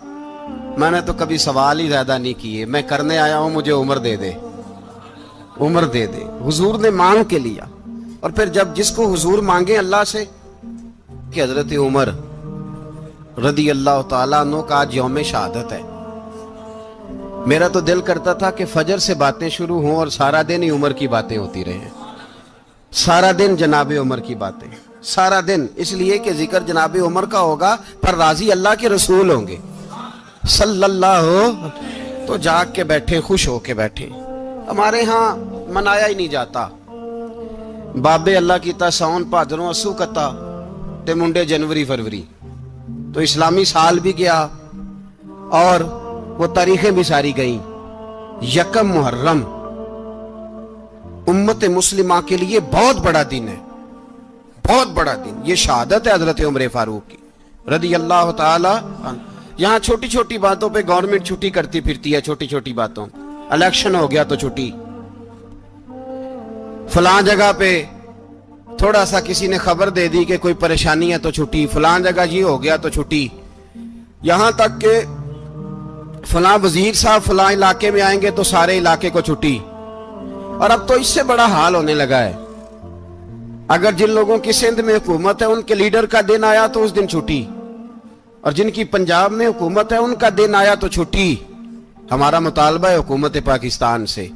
میں نے تو کبھی سوال ہی زیادہ نہیں کیے، میں کرنے آیا ہوں، مجھے عمر دے دے، عمر دے دے۔ حضور نے مانگ کے لیا۔ اور پھر جب جس کو حضور مانگے اللہ سے کہ حضرت عمر رضی اللہ تعالیٰ عنہ کا آج یوم شہادت ہے، میرا تو دل کرتا تھا کہ فجر سے باتیں شروع ہوں اور سارا دن ہی عمر کی باتیں ہوتی رہیں، سارا دن جناب عمر کی باتیں، سارا دن، اس لیے کہ ذکر جناب عمر کا ہوگا پر راضی اللہ کے رسول ہوں گے صلی اللہ، تو جاگ کے بیٹھے، خوش ہو کے بیٹھے۔ ہمارے ہاں منایا ہی نہیں جاتا، بابے اللہ کی تا ساؤن بھادروں اسو کتا تے منڈے جنوری فروری، تو اسلامی سال بھی گیا اور وہ تاریخیں بھی ساری گئیں۔ یکم محرم امت مسلمہ کے لیے بہت بڑا دن ہے، بہت بڑا دن، یہ شہادت ہے حضرت عمر فاروق کی رضی اللہ تعالی عنہ۔ یہاں چھوٹی چھوٹی باتوں پہ گورنمنٹ چھٹی کرتی پھرتی ہے، چھوٹی چھوٹی باتوں، الیکشن ہو گیا تو چھٹی، فلاں جگہ پہ تھوڑا سا کسی نے خبر دے دی کہ کوئی پریشانی ہے تو چھٹی، فلاں جگہ یہ ہو گیا تو چھٹی، یہاں تک کہ فلاں وزیر صاحب فلاں علاقے میں آئیں گے تو سارے علاقے کو چھٹی۔ اور اب تو اس سے بڑا حال ہونے لگا ہے، اگر جن لوگوں کی سندھ میں حکومت ہے ان کے لیڈر کا دن آیا تو اس دن چھٹی، اور جن کی پنجاب میں حکومت ہے ان کا دن آیا تو چھٹی۔ ہمارا مطالبہ ہے حکومت پاکستان سے،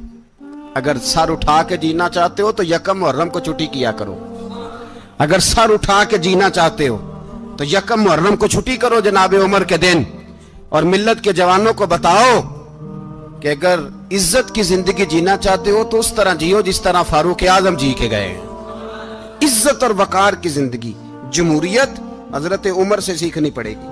اگر سر اٹھا کے جینا چاہتے ہو تو یکم محرم کو چھٹی کیا کرو، اگر سر اٹھا کے جینا چاہتے ہو تو یکم محرم کو چھٹی کرو جناب عمر کے دن، اور ملت کے جوانوں کو بتاؤ کہ اگر عزت کی زندگی جینا چاہتے ہو تو اس طرح جیو جس طرح فاروق اعظم جی کے گئے ہیں، عزت اور وقار کی زندگی۔ جمہوریت حضرت عمر سے سیکھنی پڑے گی،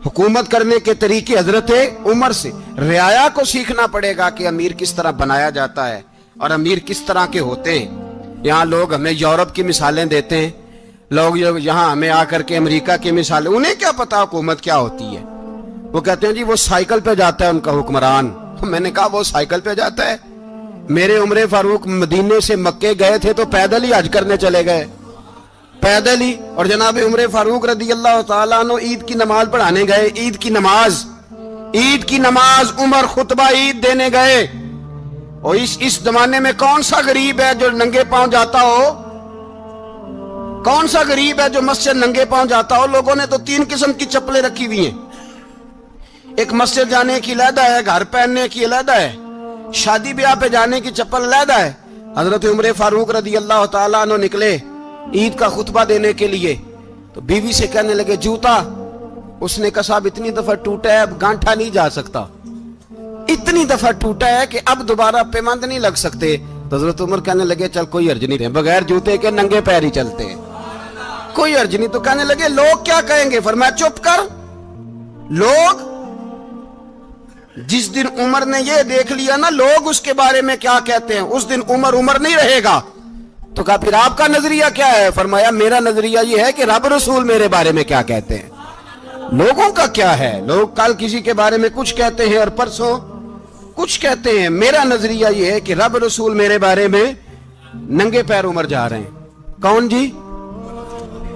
حکومت کرنے کے طریقے حضرت عمر سے، رعایا کو سیکھنا پڑے گا کہ امیر کس طرح بنایا جاتا ہے اور امیر کس طرح کے ہوتے ہیں۔ یہاں لوگ ہمیں یورپ کی مثالیں دیتے ہیں، لوگ یہاں ہمیں آ کر کے امریکہ کی مثالیں، انہیں کیا پتا حکومت کیا ہوتی ہے، وہ کہتے ہیں جی وہ سائیکل پہ جاتا ہے ان کا حکمران۔ میں نے کہا وہ سائیکل پہ جاتا ہے؟ میرے عمر فاروق مدینے سے مکے گئے تھے تو پیدل ہی حج کرنے چلے گئے، پیدل ہی، اور جناب عمر فاروق رضی اللہ تعالیٰ عنہ عید کی نماز پڑھانے گئے، عید کی نماز عمر خطبہ عید دینے گئے۔ اور اس زمانے میں کون سا غریب ہے جو ننگے پاؤں جاتا ہو؟ کون سا غریب ہے جو مسجد ننگے پاؤں جاتا ہو؟ لوگوں نے تو 3 قسم کی چپلیں رکھی ہوئی ہیں، ایک مسجد جانے کی علیحدہ ہے، گھر پہننے کی علیحدہ ہے، شادی بیاہ پہ جانے کی چپل علیحدہ ہے۔ حضرت عمر فاروق رضی اللہ تعالیٰ عنہ نکلے عید کا خطبہ دینے کے لیے تو بیوی سے کہنے لگے جوتا، اس نے کہا صاحب اتنی دفعہ ٹوٹا ہے اب گانٹھا نہیں جا سکتا، اتنی دفعہ ٹوٹا ہے کہ اب دوبارہ پیمند نہیں لگ سکتے۔ تو حضرت عمر کہنے لگے چل کوئی حرج نہیں، بغیر جوتے کے ننگے پیر ہی چلتے ہیں، کوئی حرج نہیں۔ تو کہنے لگے لوگ کیا کہیں گے؟ فرمایا چپ کر، لوگ جس دن عمر نے یہ دیکھ لیا نا لوگ اس کے بارے میں کیا کہتے ہیں، اس دن عمر نہیں رہے گا۔ تو کہا پھر آپ کا نظریہ کیا ہے؟ فرمایا میرا نظریہ یہ ہے کہ رب رسول میرے بارے میں کیا کہتے ہیں، لوگوں کا کیا ہے؟ لوگ کل کسی کے بارے میں کچھ کہتے ہیں اور پرسوں کچھ کہتے ہیں، میرا نظریہ یہ ہے کہ رب رسول میرے بارے میں ننگے پیر عمر جا رہے ہیں۔ کون جی؟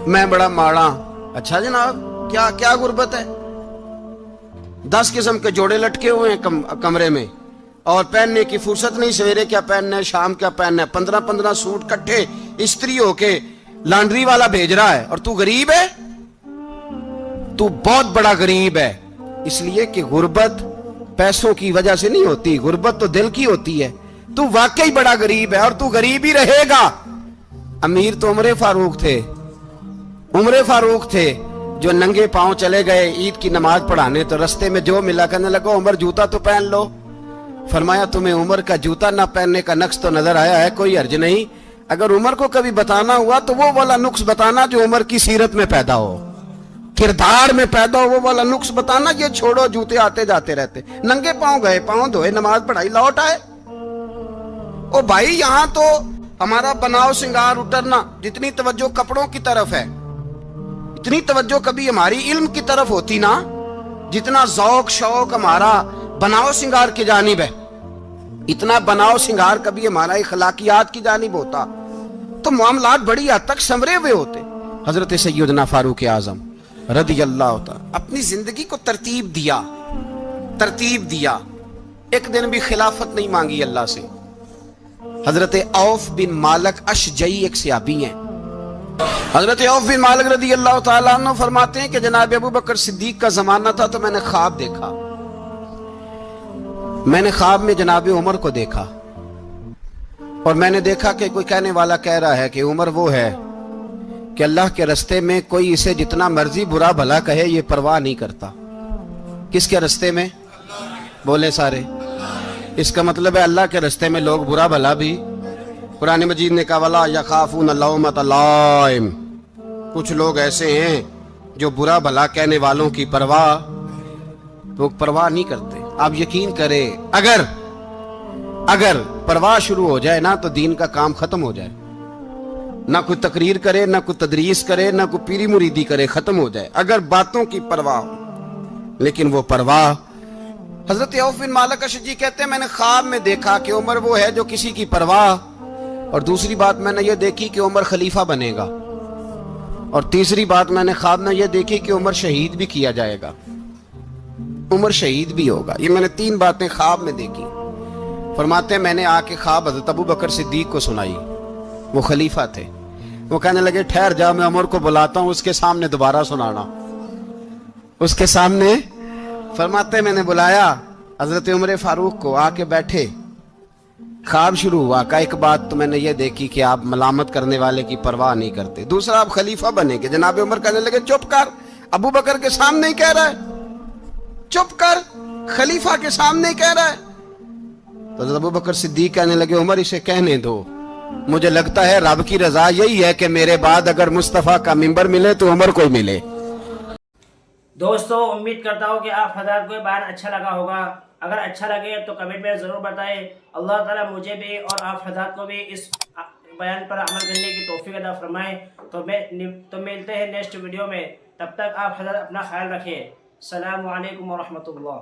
میں بڑا ماڑا۔ اچھا جناب کیا غربت ہے؟ 10 قسم کے جوڑے لٹکے ہوئے ہیں کمرے میں اور پہننے کی فرصت نہیں، سویرے کیا پہننا ہے، شام کیا پہننا ہے، 15 سوٹ کٹھے استری ہو کے لانڈری والا بھیج رہا ہے، اور تو غریب ہے، تو بہت بڑا غریب ہے۔ اس لیے کہ غربت پیسوں کی وجہ سے نہیں ہوتی، غربت تو دل کی ہوتی ہے۔ تو واقعی بڑا غریب ہے اور تو غریب ہی رہے گا۔ امیر تو عمر فاروق تھے جو ننگے پاؤں چلے گئے عید کی نماز پڑھانے، تو رستے میں جو ملا کہنے لگا عمر جوتا تو پہن لو۔ فرمایا تمہیں عمر کا جوتا نہ پہننے کا نقص تو نظر آیا ہے، کوئی حرج نہیں، اگر عمر کو کبھی بتانا ہوا تو وہ والا نقص بتانا جو عمر کی سیرت میں پیدا ہو، کردار میں پیدا ہو، وہ والا نقص بتانا، یہ چھوڑو جوتے آتے جاتے رہتے۔ ننگے پاؤں گئے، پاؤں دھوئے، نماز پڑھائی، لوٹ آئے۔ ओ भाई यहाँ तो हमारा बनाव श्रृंगार उतरना, जितनी तवज्जो कपड़ों की तरफ है, इतनी तवज्जो कभी हमारी इल्म की तरफ होती ना, जितना ज़ौक शौक हमारा बनाव श्रृंगार की जानिब है, इतना बनाव श्रृंगार कभी हमारा इखलाकियात की जानिब होता तो मामलात बड़ी हद तक संवरे हुए होते। हजरत सैयदना फारूक आजम रदी अल्लाह तआला अपनी जिंदगी को तरतीब दिया। एक दिन भी खिलाफत नहीं मांगी अल्लाह से। हजरत औफ बिन मालिक अशजई एक सहाबी हैं। हजरत औफ बिन मालिक रदी अल्लाह तआला अन्हु फरमाते हैं कि जनाब अबू बकर सिद्दीक का जमाना था तो मैंने ख्वाब देखा। मैंने ख्वाब में जनाब उमर को देखा और मैंने देखा कि कोई कहने वाला कह रहा है कि उमर वो है कि अल्लाह के रास्ते में कोई इसे जितना मर्जी बुरा भला कहे ये परवाह नहीं करता। किसके रास्ते में? बोले सारे। इसका मतलब है अल्लाह के रास्ते में लोग बुरा भला भी, कुरान मजीद ने कहा वला यखाफून लौमत लाइम, कुछ लोग ऐसे हैं जो बुरा भला कहने वालों की परवाह नहीं करते। आप यकीन करें अगर परवाह शुरू हो जाए ना तो दीन का काम खत्म हो जाए। ना कोई तकरीर करे, ना कोई तदरीस करे, ना कोई पीरी मुरीदी करे, खत्म हो जाए अगर बातों की परवाह हो। लेकिन वो परवाह, हजरत औफ बिन मालिक अशजी कहते हैं मैंने ख्वाब में देखा कि उमर वो है जो किसी की परवाह, और दूसरी बात मैंने ये देखी कि उमर खलीफा बनेगा, और तीसरी बात मैंने ख्वाब में ये देखी कि उमर शहीद भी किया जाएगा, उमर शहीद भी होगा। ये मैंने तीन बातें ख्वाब में देखी। फरमाते हैं मैंने आके ख्वाब हजरत अबू बकर सिद्दीक को सुनाई, वो खलीफा थे। वो कहने लगे ठहर जा, मैं उमर को बुलाता हूँ, उसके सामने दोबारा सुनाना। उसके सामने फरमाते मैंने बुलाया हजरत उमर फारूक को, आके बैठे, ख्वाब शुरू हुआ। का एक बात तो मैंने ये देखी कि आप मलामत करने वाले की परवाह नहीं करते, दूसरा आप खलीफा बनेंगे। जनाब उमर कहने लगे चुप कर, अबू बकर के सामने ही कह रहा है, चुप कर, खलीफा के सामने ही कह रहा है। तो अबू बकर सिद्दीक कहने लगे उमर इसे कहने दो, मुझे लगता है रब की रजा यही है कि मेरे बाद अगर मुस्तफा का मिंबर मिले तो उमर को मिले। दोस्तों उम्मीद करता हूँ कि आप हज़रात को बयान अच्छा लगा होगा। अगर अच्छा लगे तो कमेंट में ज़रूर बताएं। अल्लाह ताला मुझे भी और आप हज़रात को भी इस बयान पर अमल करने की तौफीक अता फरमाए। तो मिलते हैं नेक्स्ट वीडियो में, तब तक आप हज़रात अपना ख्याल रखें। अस्सलामु अलैकुम व रहमतुल्लाह।